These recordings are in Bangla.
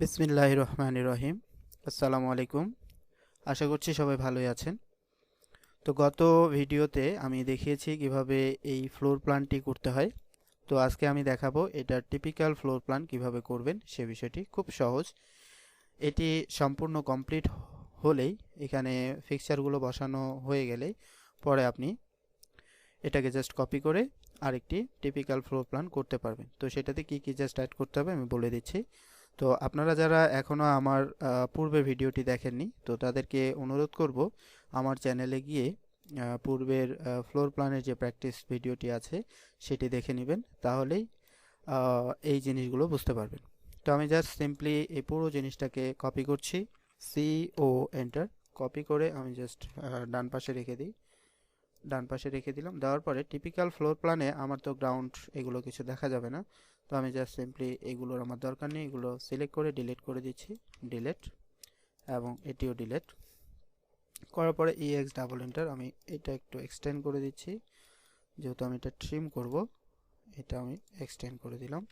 বিসমিল্লাহির রহমানির রহিম। আসসালামু আলাইকুম। আশা করছি সবাই ভালোই আছেন। তো গত ভিডিওতে আমি দেখিয়েছি কিভাবে এই ফ্লোর প্ল্যানটি করতে হয়। তো আজকে আমি দেখাবো এটার টিপিক্যাল ফ্লোর প্ল্যান কিভাবে করবেন সে বিষয়টি খুব সহজ। এটি সম্পূর্ণ কমপ্লিট হলেই এখানে ফিক্সচারগুলো বসানো হয়ে গেলেই পরে আপনি এটাকে জাস্ট কপি করে আরেকটি টিপিক্যাল ফ্লোর প্ল্যান করতে পারবেন। তো সেটাতে কি কি জাস্ট অ্যাড করতে হবে আমি বলে দিচ্ছি। তো আপনারা যারা এখনও আমার পূর্বের ভিডিওটি দেখেননি তো তাদেরকে অনুরোধ করব আমার চ্যানেলে গিয়ে পূর্বের ফ্লোর প্ল্যানের যে প্র্যাকটিস ভিডিওটি আছে সেটি দেখে নেবেন, তাহলেই এই জিনিসগুলো বুঝতে পারবেন। তো আমি জাস্ট সিম্পলি এই পুরো জিনিসটাকে কপি করছি, CO এন্টার কপি করে আমি জাস্ট ডান পাশে রেখে দিই। ডান পাশে রেখে দিলাম, দেওয়ার পরে টিপিক্যাল ফ্লোর প্ল্যানে আমার তো গ্রাউন্ড এগুলো কিছু দেখা যাবে না, তো আমি জাস্ট সিম্পলি এগুলোর আমার দরকার নেই, এগুলো সিলেক্ট করে ডিলিট করে দিচ্ছি। ডিলিট, এবং এটিও ডিলিট করার পরে ডাবল এন্টার আমি এটা একটু এক্সটেন্ড করে দিচ্ছি, যেহেতু আমি এটা ট্রিম করব এটা আমি এক্সটেন্ড করে দিলাম।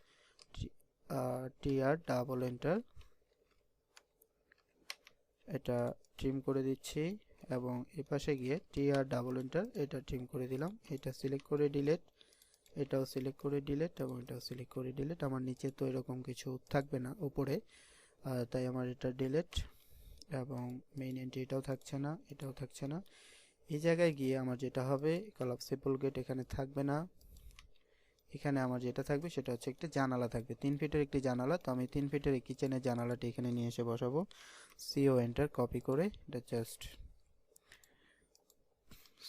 ডাবল এন্টার এটা ট্রিম করে দিচ্ছি, এবং এই পাশে গিয়ে ডাবল এন্টার এটা ট্রিম করে দিলাম। এটা সিলেক্ট করে ডিলিট, এটাও সিলেক্ট করে ডিলিট, এবং এটাও সিলেক্ট করে ডিলিট। আমার নিচে তো এরকম কিছু থাকবে না উপরে, তাই আমার এটা ডিলিট, এবং মেইন এন্ট্রি এটাও থাকছে না, এটাও থাকছে না। এই জায়গায় গিয়ে আমার যেটা হবে, কলাপসিবল গেট এখানে থাকবে না, এখানে আমার যেটা থাকবে সেটা হচ্ছে একটা জানালা থাকবে, 3 ফিটের একটি জানালা। তো আমি 3 ফিটের এই কিচেনের জানালাটি এখানে নিয়ে এসে বসাবো। CO এন্টার কপি করে এটা জাস্ট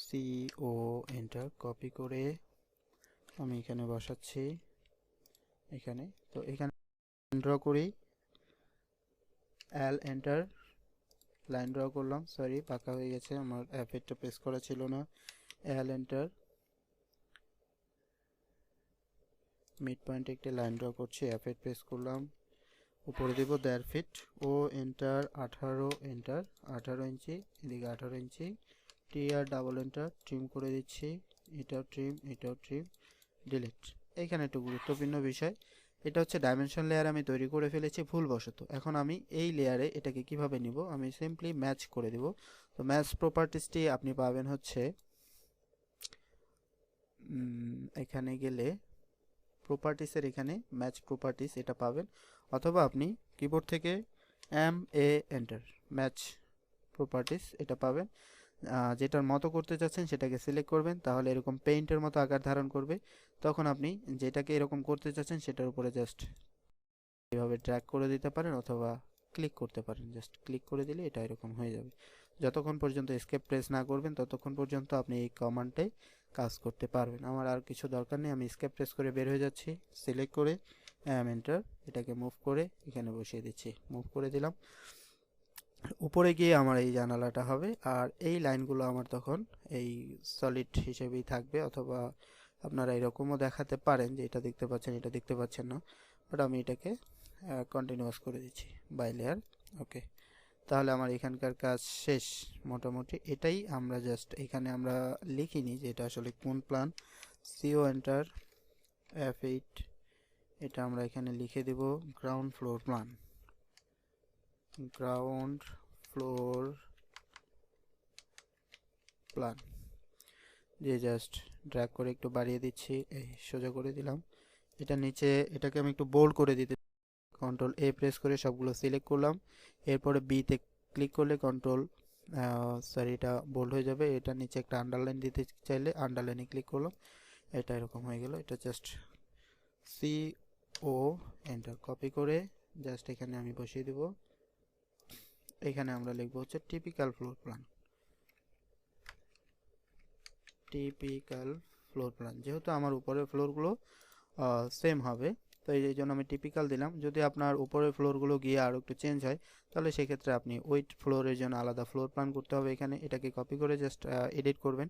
CO এন্টার কপি করে আমি এখানে বসাচ্ছি এখানে। তো এখানে ড্র করি, এন্টার লাইন ড্র করলাম, সরি পাকা হয়ে গেছে, আমার F8টা প্রেস করা ছিল না। এন্টার মিড পয়েন্টে একটি লাইন ড্র করছি, F8 প্রেস করলাম, উপরে দিব 1.5 ফিট। এন্টার 18 এন্টার 18 ইঞ্চি, এদিকে 18 ইঞ্চি। ডাবল এন্টার ট্রিম করে দিচ্ছি, এটাও ট্রিম, এটাও ট্রিম, ডিলিট। এখানে একটু গুরুত্বপূর্ণ বিষয়, এটা হচ্ছে ডাইমেনশন লেয়ার আমি তৈরি করে ফেলেছি ভুলবশত। এখন আমি এই লেয়ারে এটাকে কিভাবে নিব, আমি সিম্পলি ম্যাচ করে দিব। তো ম্যাচ প্রপার্টিসটি আপনি পাবেন হচ্ছে এখানে গেলে প্রপার্টিসের এখানে ম্যাচ প্রপার্টিস এটা পাবেন, অথবা আপনি কিবোর্ড থেকে এন্টার ম্যাচ প্রপার্টিস এটা পাবেন। যেটার মতো করতে চাচ্ছেন সেটাকে সিলেক্ট করবেন, তাহলে এরকম পেইন্টের মতো আকার ধারণ করবে। তখন আপনি যেটাকে এরকম করতে চাচ্ছেন সেটার উপরে জাস্ট এইভাবে ড্র্যাগ করে দিতে পারেন, অথবা ক্লিক করতে পারেন, জাস্ট ক্লিক করে দিলে এটা এরকম হয়ে যাবে। যতক্ষণ পর্যন্ত এস্কেপ প্রেস না করবেন ততক্ষণ পর্যন্ত আপনি এই কমান্ডে কাজ করতে পারবেন। আমার আর কিছু দরকার নেই, আমি এস্কেপ প্রেস করে বের হয়ে যাচ্ছি, সিলেক্ট করে এন্টার এটাকে মুভ করে এখানে বসিয়ে দিচ্ছি, মুভ করে দিলাম। উপরে গিয়ে আমার এই জানালাটা হবে, আর এই লাইনগুলো আমার তখন এই সলিড হিসেবেই থাকবে, অথবা আপনারা এরকমও দেখাতে পারেন যে এটা দেখতে পাচ্ছেন এটা দেখতে পাচ্ছেন না, বাট আমি এটাকে কন্টিনিউয়াস করে দিচ্ছি বাই লেয়ার। ওকে, তাহলে আমার এখানকার কাজ শেষ মোটামুটি। এটাই আমরা জাস্ট এখানে আমরা লিখিনি যে এটা আসলে কোন প্ল্যান। CO এন্টার F8 এটা আমরা এখানে লিখে দেব ground floor plan, ground floor plan দিয়ে জাস্ট ড্র্যাগ করে একটু বাড়িয়ে দিচ্ছি, এই সোজা করে দিলাম। এটা নিচে এটাকে আমি একটু বোল্ড করে দিতে, কন্ট্রোল A প্রেস করে সবগুলো সিলেক্ট করলাম, এরপরে B তে ক্লিক করলে কন্ট্রোল সরি এটা বোল্ড হয়ে যাবে। এটা নিচে একটা আন্ডারলাইন দিতে চাইলে আন্ডারলাইনে ক্লিক করলাম, এটা এরকম হয়ে গেল। এটা জাস্ট CO এন্টার কপি করে জাস্ট এখানে আমি বসিয়ে দেব। এখানে আমরা লিখবো হচ্ছে typical floor plan, typical floor plan, যেহেতু আমার উপরের ফ্লোরগুলো সেম হবে, তো এই জন্য আমি টিপিক্যাল দিলাম। যদি আপনার উপরের ফ্লোরগুলো গিয়ে আরও একটু চেঞ্জ হয় তাহলে সেক্ষেত্রে আপনি ওই ফ্লোরের জন্য আলাদা ফ্লোর প্ল্যান করতে হবে। এখানে এটাকে কপি করে জাস্ট এডিট করবেন,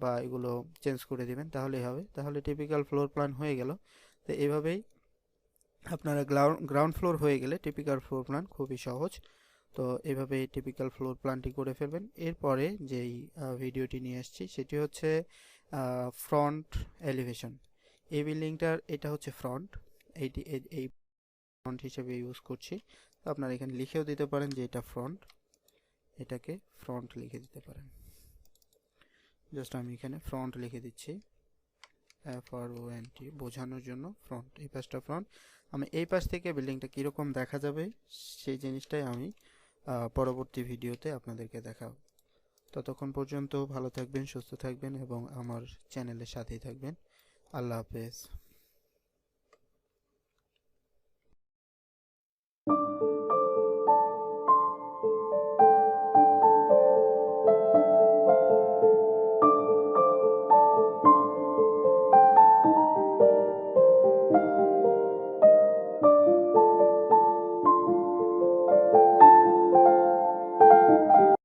বা এগুলো চেঞ্জ করে দিবেন, তাহলেই হবে। তাহলে টিপিক্যাল ফ্লোর প্ল্যান হয়ে গেল। তো এইভাবেই আপনারা গ্রাউন্ড ফ্লোর হয়ে গেলে টিপিক্যাল ফ্লোর প্ল্যান খুবই সহজ। তো এইভাবে টিপিক্যাল ফ্লোর প্ল্যানটি করে ফেলবেন। এরপরে যেই ভিডিওটি নিয়ে আসছি সেটি হচ্ছে ফ্রন্ট এলিভেশন। এই বিল্ডিংটার এটা হচ্ছে ফ্রন্ট, এই ফ্রন্ট হিসেবে ইউজ করছি। তো আপনারা এখানে লিখেও দিতে পারেন যে এটা ফ্রন্ট, এটাকে ফ্রন্ট লিখে দিতে পারেন। জাস্ট আমি এখানে ফ্রন্ট লিখে দিচ্ছি, FRONT, বোঝানোর জন্য ফ্রন্ট। এই পাশটা ফ্রন্ট। আমি এই পাশ থেকে বিল্ডিংটা কীরকম দেখা যাবে সেই জিনিসটাই আমি পরবর্তী ভিডিওতে আপনাদেরকে দেখাবো। ততক্ষণ পর্যন্ত ভালো থাকবেন, সুস্থ থাকবেন এবং আমার চ্যানেলের সাথেই থাকবেন। আল্লাহ হাফেজ।